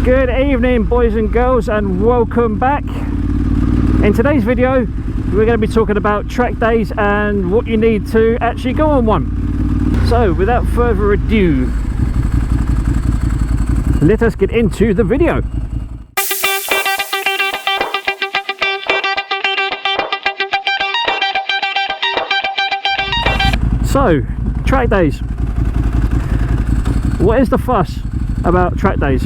Good evening, boys and girls, and welcome back. In today's video we're going to be talking about track days and what you need to actually go on one. So without further ado, let us get into the video. So, track days. What is the fuss about track days?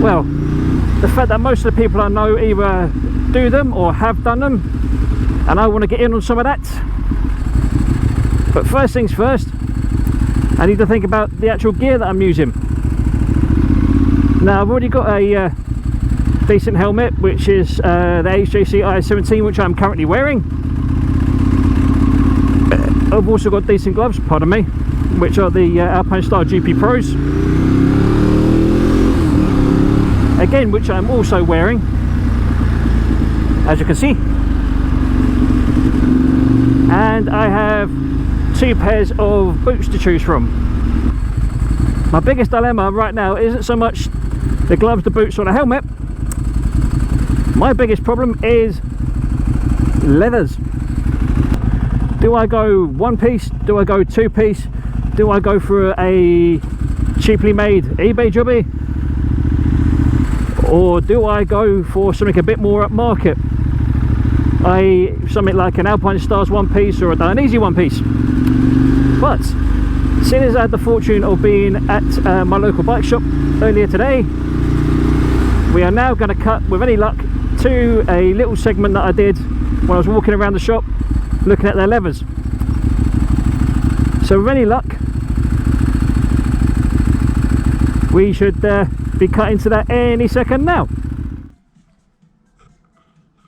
Well, the fact that most of the people I know either do them or have done them, and I want to get in on some of that. But first things first, I need to think about the actual gear that I'm using. Now, I've already got a decent helmet, which is the HJC IS-17, which I'm currently wearing. I've also got decent gloves, pardon me, which are the Alpinestars GP Pros, again, which I'm also wearing, as you can see. And I have two pairs of boots to choose from. My biggest dilemma right now isn't so much the gloves, the boots, or the helmet. My biggest problem is leathers. Do I go one piece? Do I go two piece? Do I go for a cheaply made eBay jobby? Or do I go for something a bit more upmarket? Something like an Alpinestars one piece or a Dainese one piece. But seeing as I had the fortune of being at my local bike shop earlier today, we are now going to cut, with any luck, to a little segment that I did when I was walking around the shop looking at their leathers. So with any luck, we should be cutting to that any second now.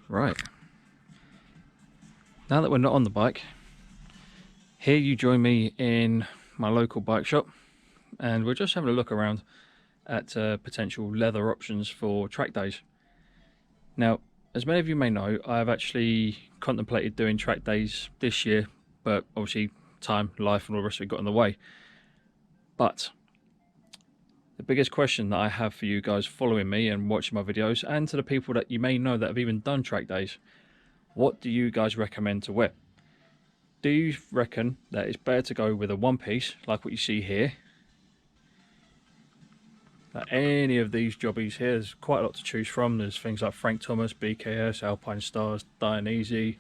Right, now that we're not on the bike, here you join me in my local bike shop, and we're just having a look around at potential leather options for track days. Now, as many of you may know, I've actually contemplated doing track days this year, but obviously time, life and all the rest of it got in the way. But the biggest question that I have for you guys following me and watching my videos, and to the people that you may know that have even done track days, what do you guys recommend to wear? Do you reckon that it's better to go with a one piece like what you see here? Like any of these jobbies here, there's quite a lot to choose from. There's things like Frank Thomas, BKS, Alpinestars, Dainese,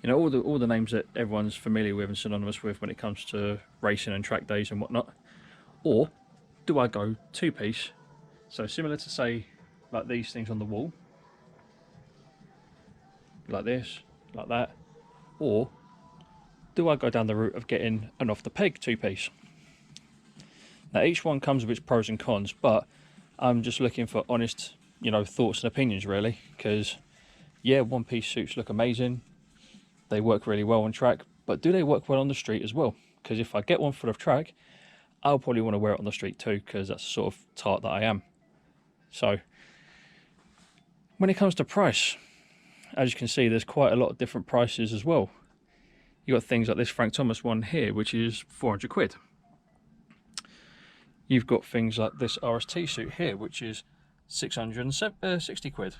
you know, all the names that everyone's familiar with and synonymous with when it comes to racing and track days and whatnot. Or do I go two piece, so similar to, say, like these things on the wall, like this, like that? Or do I go down the route of getting an off the peg two piece? Now, each one comes with its pros and cons, but I'm just looking for honest, you know, thoughts and opinions really, because yeah, one piece suits look amazing, they work really well on track, but do they work well on the street as well? Because if I get one full of track, I'll probably want to wear it on the street too, because that's the sort of tart that I am. So when it comes to price, as you can see, there's quite a lot of different prices as well. You got things like this Frank Thomas one here, which is 400 quid. You've got things like this RST suit here, which is 660 quid.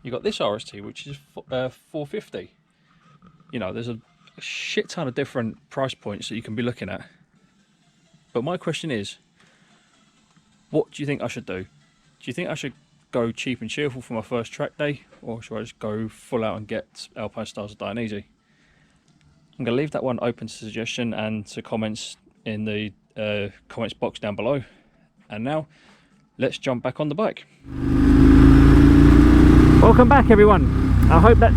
You got this RST, which is 450. You know, there's a shit ton of different price points that you can be looking at. But my question is, what do you think I should do? Do you think I should go cheap and cheerful for my first track day, or should I just go full out and get Alpinestars or Dainese? I'm going to leave that one open to suggestion and to comments in the comments box down below. And now let's jump back on the bike. Welcome back, everyone. I hope that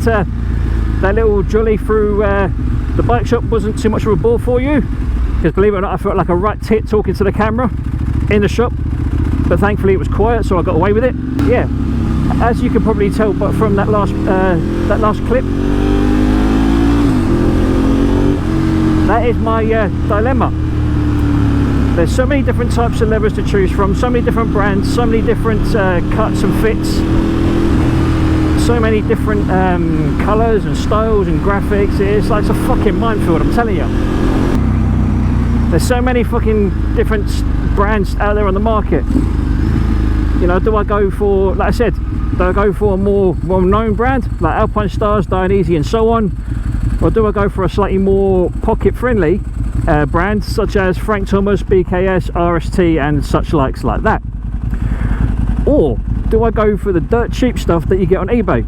that little jolly through the bike shop wasn't too much of a bore for you, because believe it or not, I felt like a right tit talking to the camera in the shop, but thankfully it was quiet, so I got away with it. Yeah, as you can probably tell but from that last clip, that is my dilemma. There's so many different types of leathers to choose from, so many different brands, so many different cuts and fits, so many different colours and styles and graphics. It's like, it's a fucking minefield, I'm telling you. There's so many fucking different brands out there on the market. You know, do I go for, like I said, do I go for a more well-known brand like Alpine Stars, Dionysi and so on, or do I go for a slightly more pocket-friendly brand such as Frank Thomas, BKS, RST and such likes like that? Or do I go for the dirt cheap stuff that you get on eBay,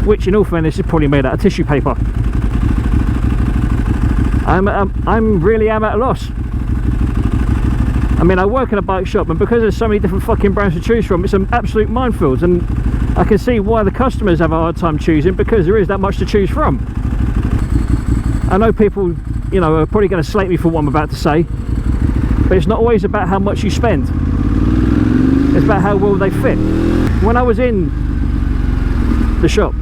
which in all fairness is probably made out of tissue paper? I'm really at a loss. I mean, I work in a bike shop, and because there's so many different fucking brands to choose from, it's an absolute minefield, and I can see why the customers have a hard time choosing, because there is that much to choose from. I know people, you know, are probably going to slate me for what I'm about to say, but it's not always about how much you spend. It's about how well they fit. When I was in the shop,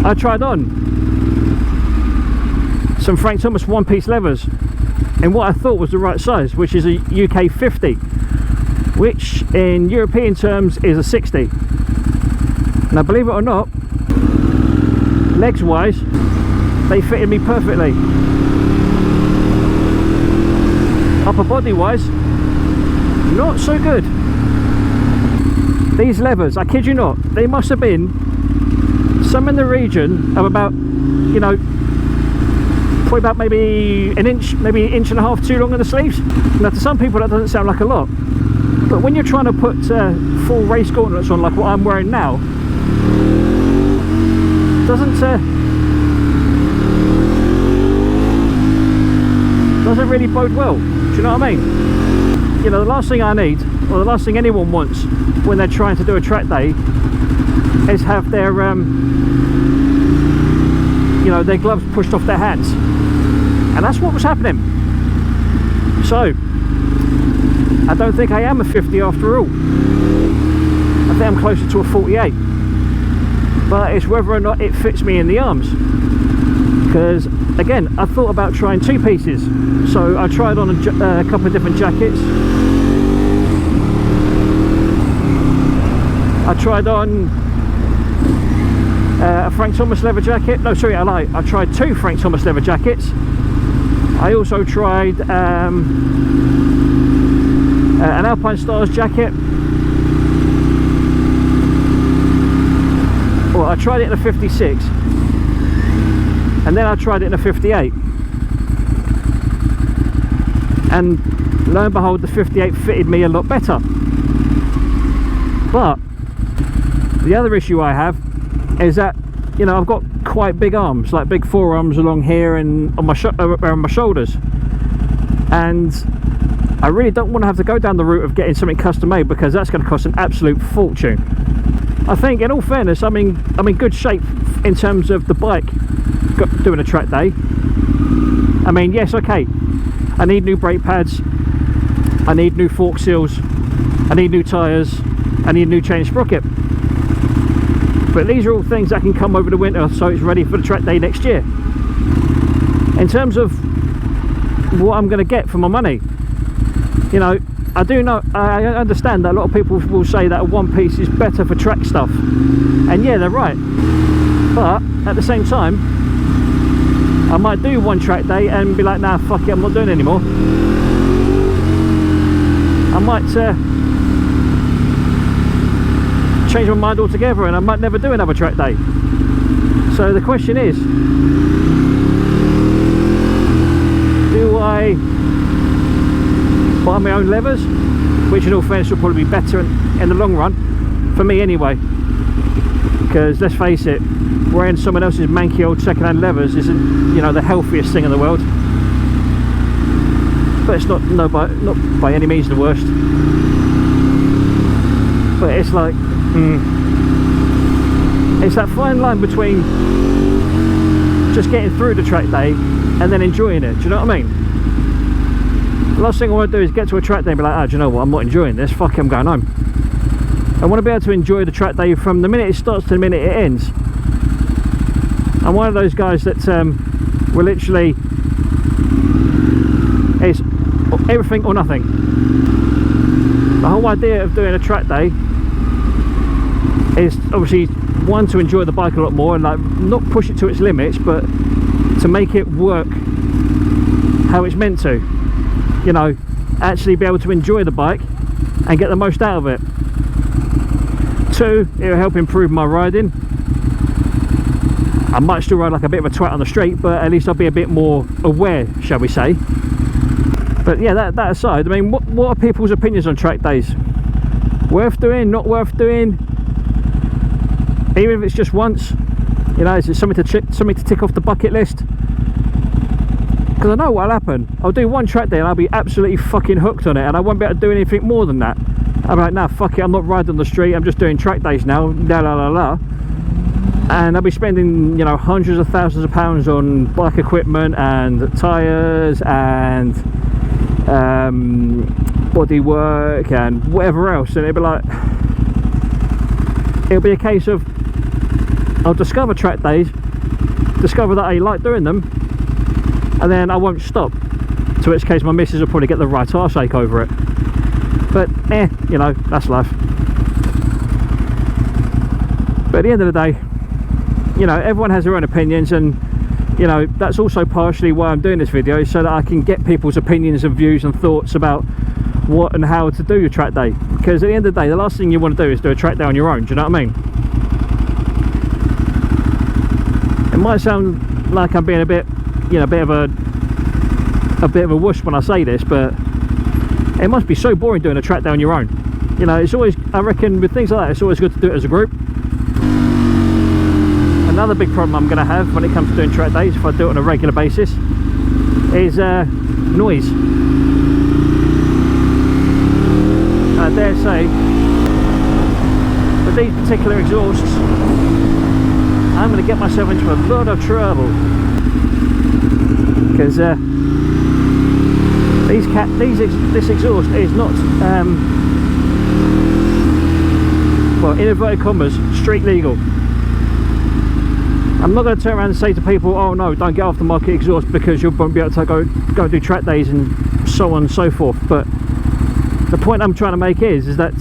I tried on some Frank Thomas one-piece levers in what I thought was the right size, which is a UK 50, which in European terms is a 60. Now, believe it or not, legs wise, they fitted me perfectly. Upper body wise, not so good. These levers, I kid you not, they must have been some in the region of about, you know, probably about maybe an inch and a half too long in the sleeves. Now, to some people that doesn't sound like a lot, but when you're trying to put full race gauntlets on like what I'm wearing now, doesn't really bode well. Do you know what I mean? You know, the last thing I need, or the last thing anyone wants when they're trying to do a track day, is have their you know, their gloves pushed off their hands, and that's what was happening. So I don't think I am a 50 after all. I think I'm closer to a 48, but it's whether or not it fits me in the arms, because again, I thought about trying two pieces. So I tried on a couple of different jackets. I tried on a Frank Thomas leather jacket. No, sorry, I lied. I tried two Frank Thomas leather jackets. I also tried an Alpine Stars jacket. Well, I tried it in a 56, and then I tried it in a 58. And lo and behold, the 58 fitted me a lot better. But the other issue I have is that, you know, I've got quite big arms, like big forearms along here and on my around my shoulders, and I really don't want to have to go down the route of getting something custom made, because that's going to cost an absolute fortune. I think, in all fairness, I'm in good shape in terms of the bike doing a track day. I mean, yes, okay, I need new brake pads, I need new fork seals, I need new tyres, I need a new chain sprocket. But these are all things that can come over the winter, so it's ready for the track day next year. In terms of what I'm going to get for my money, you know, I understand that a lot of people will say that a one piece is better for track stuff, and yeah, they're right. But at the same time, I might do one track day and be like, nah, fuck it, I'm not doing it anymore. I might change my mind altogether, and I might never do another track day. So the question is, do I buy my own levers, which in all fairness will probably be better in the long run, for me anyway, because let's face it, wearing someone else's manky old second-hand levers isn't, you know, the healthiest thing in the world, but it's not by any means the worst. But it's like, it's that fine line between just getting through the track day and then enjoying it. Do you know what I mean? The last thing I want to do is get to a track day and be like, do you know what, I'm not enjoying this, fuck it, I'm going home. I want to be able to enjoy the track day from the minute it starts to the minute it ends. I'm one of those guys that will literally, it's everything or nothing. The whole idea of doing a track day is obviously, one, to enjoy the bike a lot more and like not push it to its limits, but to make it work how it's meant to. You know, actually be able to enjoy the bike and get the most out of it. 2, it'll help improve my riding. I might still ride like a bit of a twat on the street, but at least I'll be a bit more aware, shall we say. But yeah, that aside, I mean, what are people's opinions on track days? Worth doing, not worth doing? Even if it's just once, you know, is it something to tick off the bucket list? Because I know what'll happen. I'll do one track day and I'll be absolutely fucking hooked on it, and I won't be able to do anything more than that. I'm like, nah, fuck it, I'm not riding on the street, I'm just doing track days now, la la la la. And I'll be spending, you know, hundreds of thousands of pounds on bike equipment and tyres and body work and whatever else, and it'll be like, it'll be a case of I'll discover track days, discover that I like doing them, and then I won't stop, to which case my missus will probably get the right arse ache over it. But you know, that's life. But at the end of the day, you know, everyone has their own opinions, and you know, that's also partially why I'm doing this video, so that I can get people's opinions and views and thoughts about what and how to do your track day. Because at the end of the day, the last thing you want to do is do a track day on your own. Do you know what I mean? It might sound like I'm being a bit, you know, a bit of a wuss when I say this, but it must be so boring doing a track day on your own. You know, it's always, I reckon with things like that, it's always good to do it as a group. Another big problem I'm going to have when it comes to doing track days, if I do it on a regular basis, is noise. I dare say, with these particular exhausts, I'm going to get myself into a lot of trouble. Because this exhaust is not, well, in inverted commas, street legal. I'm not going to turn around and say to people, oh no, don't get off the market exhaust because you won't be able to go and do track days and so on and so forth. But the point I'm trying to make is that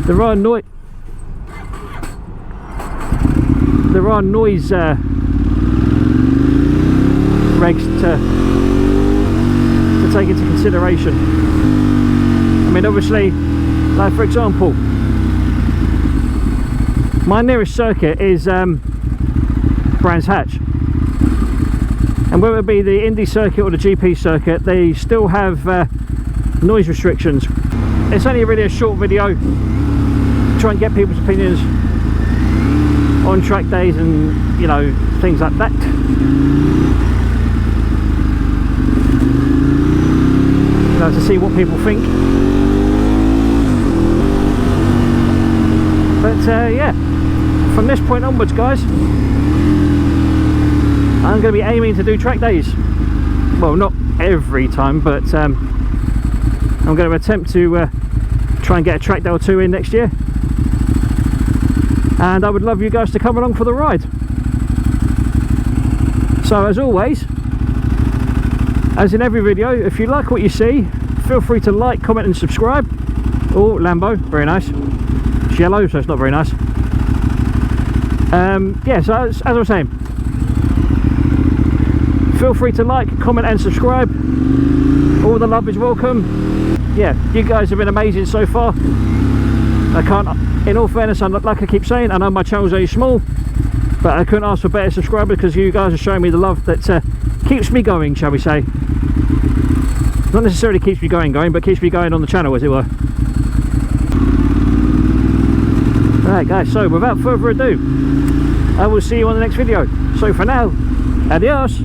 there are noise regs to take into consideration. I mean, obviously, like for example, my nearest circuit is Brands Hatch, and whether it be the Indy circuit or the GP circuit, they still have noise restrictions. It's only really a short video, try and get people's opinions on track days and, you know, things like that. You know, to see what people think. But yeah, from this point onwards, guys, I'm going to be aiming to do track days. Well, not every time, but I'm going to attempt to try and get a track day or two in next year. And I would love you guys to come along for the ride. So as always, as in every video, if you like what you see, feel free to like, comment and subscribe. Oh, Lambo, very nice. It's yellow, so it's not very nice. Yeah, so as I was saying, feel free to like, comment and subscribe. All the love is welcome. Yeah, you guys have been amazing so far. I can't, in all fairness, like I keep saying, I know my channel's very small, but I couldn't ask for better subscribers because you guys are showing me the love that keeps me going, shall we say. Not necessarily keeps me going, but keeps me going on the channel, as it were. Alright guys, so without further ado, I will see you on the next video. So for now, adios!